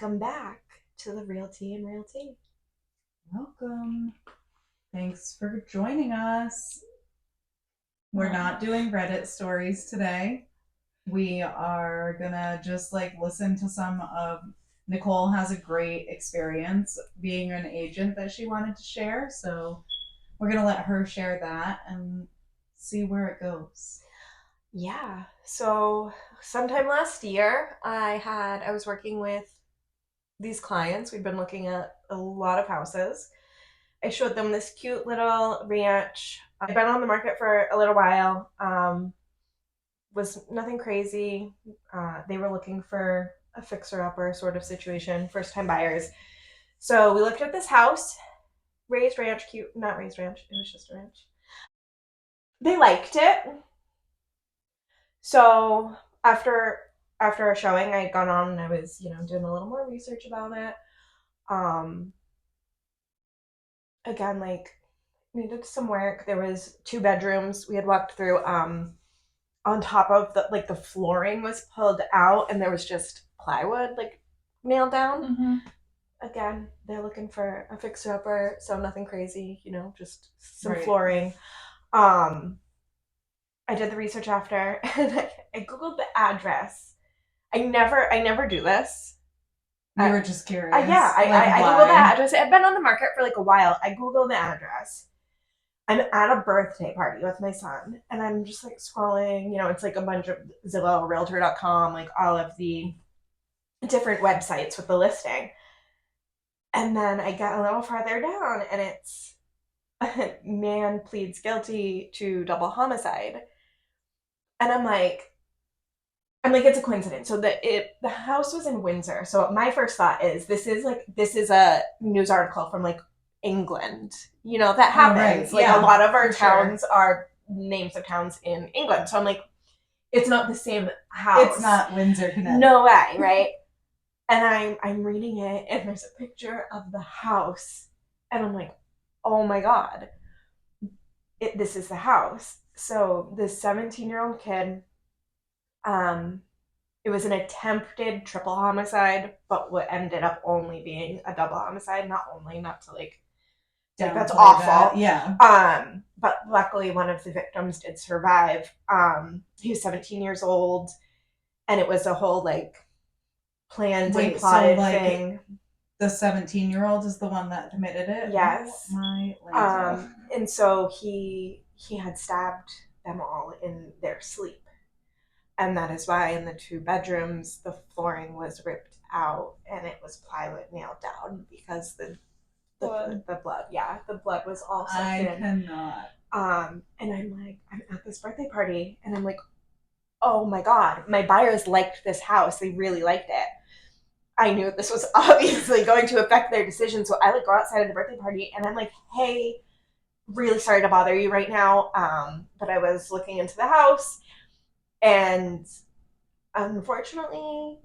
Welcome back to the Realty and Realty. Welcome. Thanks for joining us. We're not doing Reddit stories today. We are gonna just listen to some of Nicole has a great experience being an agent that she wanted to share. So we're gonna let her share that and see where it goes. Yeah. So sometime last year, I was working with these clients. We'd been looking at a lot of houses. I showed them this cute little ranch. I'd been on the market for a little while. Was nothing crazy. They were looking for a fixer-upper sort of situation, first-time buyers. So we looked at this house, raised ranch, cute, not raised ranch. It was just a ranch. They liked it. So after our showing, I had gone on and I was, doing a little more research about it. Again, needed some work. There was 2 bedrooms. We had walked through. On top of the flooring was pulled out and there was just plywood nailed down. Mm-hmm. Again, they're looking for a fixer upper, so nothing crazy, just some Right. flooring. I did the research after and I googled the address. I never do this. You were just curious. I googled the address. It had been on the market for a while. I googled the address. I'm at a birthday party with my son, and I'm just scrolling. It's a bunch of Zillow, Realtor.com, all of the different websites with the listing. And then I get a little farther down, and it's man pleads guilty to double homicide. And I'm like, it's a coincidence. So the house was in Windsor. So my first thought is this is a news article from England. That happens. Right. Yeah, a lot of our towns are names of towns in England. So I'm it's not the same house. It's not Windsor, Connecticut. No way, right? And I'm reading it and there's a picture of the house. And I'm like, oh my God. This is the house. So this 17-year-old kid, it was an attempted triple homicide, but what ended up only being a double homicide. Not to that's awful. Yeah. But luckily one of the victims did survive. He was 17 years old, and it was a whole planned and plotted thing. The 17-year-old is the one that committed it? Yes. My and so he had stabbed them all in their sleep. And that is why in the 2 bedrooms the flooring was ripped out and it was plywood nailed down because the blood, the blood was all sucked in. I cannot. And I'm at this birthday party and I'm like, oh my God, my buyers liked this house. They really liked it. I knew this was obviously going to affect their decision. So I go outside of the birthday party and I'm like, hey, really sorry to bother you right now. But I was looking into the house and unfortunately,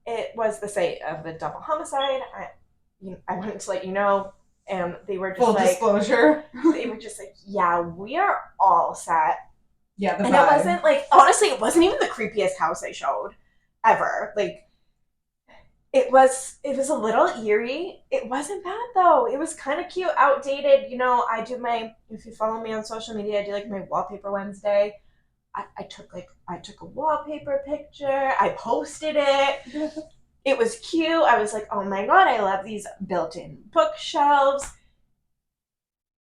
it was the site of a double homicide. I wanted to let you know. And they were just full disclosure. They were just yeah, we are all set. Yeah, and vibe. It wasn't honestly, it wasn't even the creepiest house I showed ever. It was a little eerie. It wasn't bad though. It was kind of cute, outdated. I do if you follow me on social media, I do my wallpaper Wednesday. I took a wallpaper picture. I posted it. It was cute. I was like, oh my God, I love these built-in bookshelves.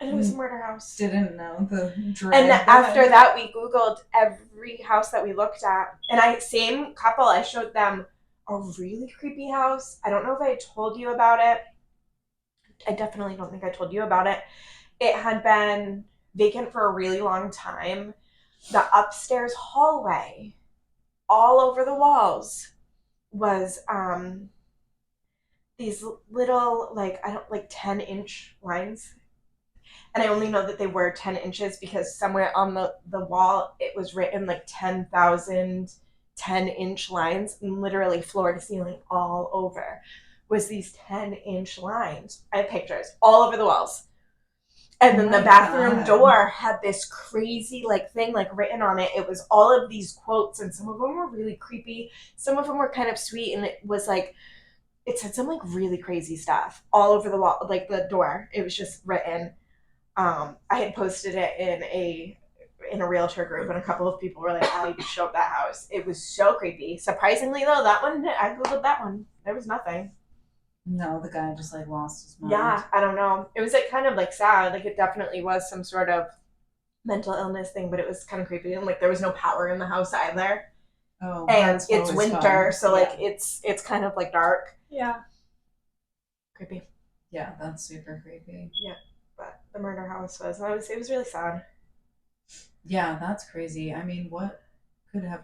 And it was a murder house. Didn't know the dread. And after that, we Googled every house that we looked at. And same couple, I showed them a really creepy house. I don't know if I told you about it. I definitely don't think I told you about it. It had been vacant for a really long time. The upstairs hallway, all over the walls, was these little 10-inch lines. And I only know that they were 10 inches because somewhere on the wall it was written 10,000 10-inch lines, and literally floor to ceiling all over was these 10-inch lines. I have pictures all over the walls. And then Oh my the bathroom God. door had this crazy like thing like written on it. It was all of these quotes, and some of them were really creepy. Some of them were kind of sweet, and it was like it said some like really crazy stuff all over the wall, like the door. It was just written. I had posted it in a realtor group, and a couple of people were like, "I showed that house." It was so creepy. Surprisingly, though, that one I googled that one. There was nothing. No, the guy just like lost his mind. Yeah, I don't know. It was like kind of like sad. Like it definitely was some sort of mental illness thing, but it was kind of creepy. And like there was no power in the house either. Oh, And that's it's always winter, fun. so like it's kind of like dark. Yeah. Creepy. Yeah, that's super creepy. Yeah. But the murder house it was really sad. Yeah, that's crazy. I mean, what could have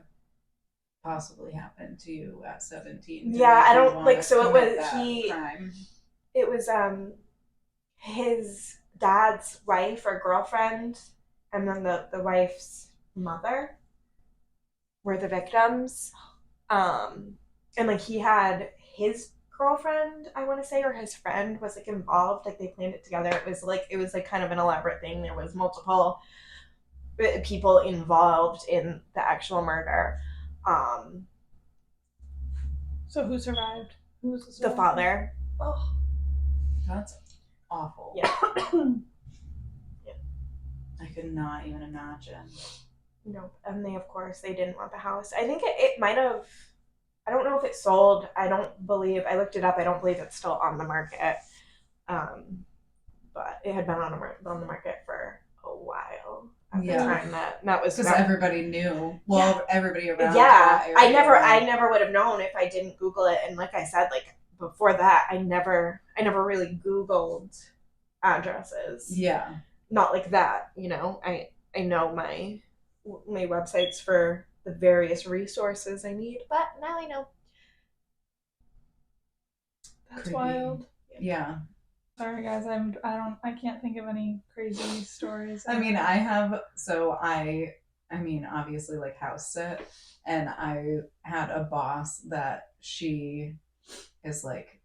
possibly happened to you at 17? Yeah, I don't like so it was crime? it was his dad's wife or girlfriend and then the wife's mother were the victims. And like he had his girlfriend, I want to say, or his friend was like involved. Like they planned it together. It was like kind of an elaborate thing. There was multiple people involved in the actual murder. So who survived? Who was the The survivor? father. Oh, That's awful. yeah. I could not even imagine. Nope. And they, of course, they didn't want the house. I think it might have. I don't know if it sold. I looked it up. I don't believe it's still on the market. But it had been on the market for a while. At the time that was because everybody knew. Well, everybody around. Yeah, I never would have known if I didn't Google it. And like I said, like before that, I never really Googled addresses. Yeah. Not like that, you know. I know my websites for the various resources I need, but now I know. That's Creepy. wild. Yeah. Sorry guys, I can't think of any crazy stories. I mean, obviously like house sit, and I had a boss that she is like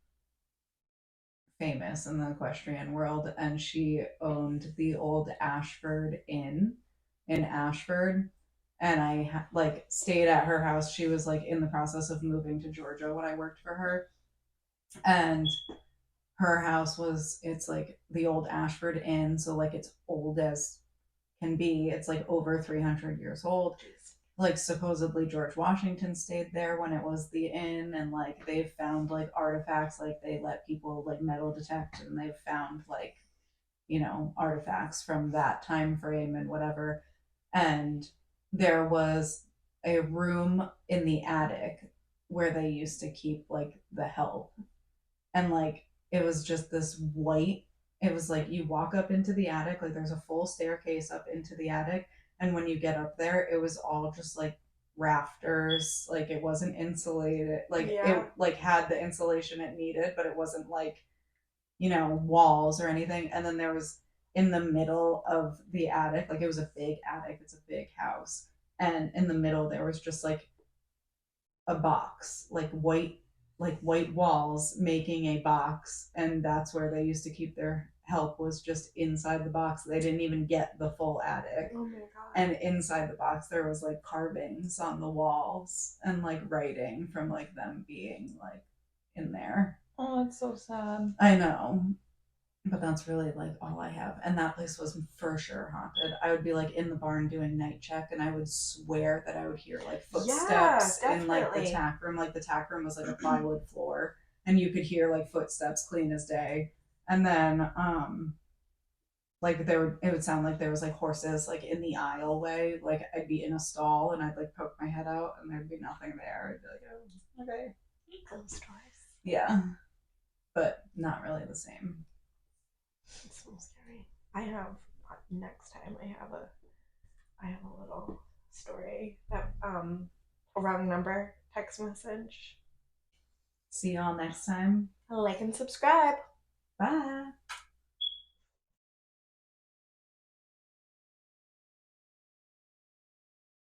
famous in the equestrian world, and she owned the old Ashford Inn in Ashford, and I like stayed at her house. She was like in the process of moving to Georgia when I worked for her, and her house it's like the old Ashford Inn, so like it's old as can be. It's like over 300 years old. Like supposedly George Washington stayed there when it was the inn, and like they've found like artifacts, like they let people like metal detect, and they've found like, you know, artifacts from that time frame and whatever. And there was a room in the attic where they used to keep like the help, and like it was just this white, it was like you walk up into the attic, like there's a full staircase up into the attic, and when you get up there it was all just like rafters, like it wasn't insulated, like it like had the insulation it needed, but it wasn't like, you know, walls or anything. And then there was in the middle of the attic, like it was a big attic, it's a big house, and in the middle there was just like a box, like white walls making a box, and that's where they used to keep their help, was just inside the box. They didn't even get the full attic. Oh my god. And inside the box there was like carvings on the walls and like writing from like them being like in there. Oh, that's so sad. I know. But that's really like all I have. And that place was for sure haunted. I would be like in the barn doing night check, and I would swear that I would hear like footsteps in like the tack room. Like the tack room was like a plywood floor, and you could hear like footsteps clean as day. And then like it would sound like there was like horses like in the aisleway. Like I'd be in a stall and I'd like poke my head out and there'd be nothing there. I'd be like, oh, okay. Ghost stories. Yeah. But not really the same. It's so scary. I have next time I have a little story that a wrong number text message. See y'all next time. Like and subscribe. Bye.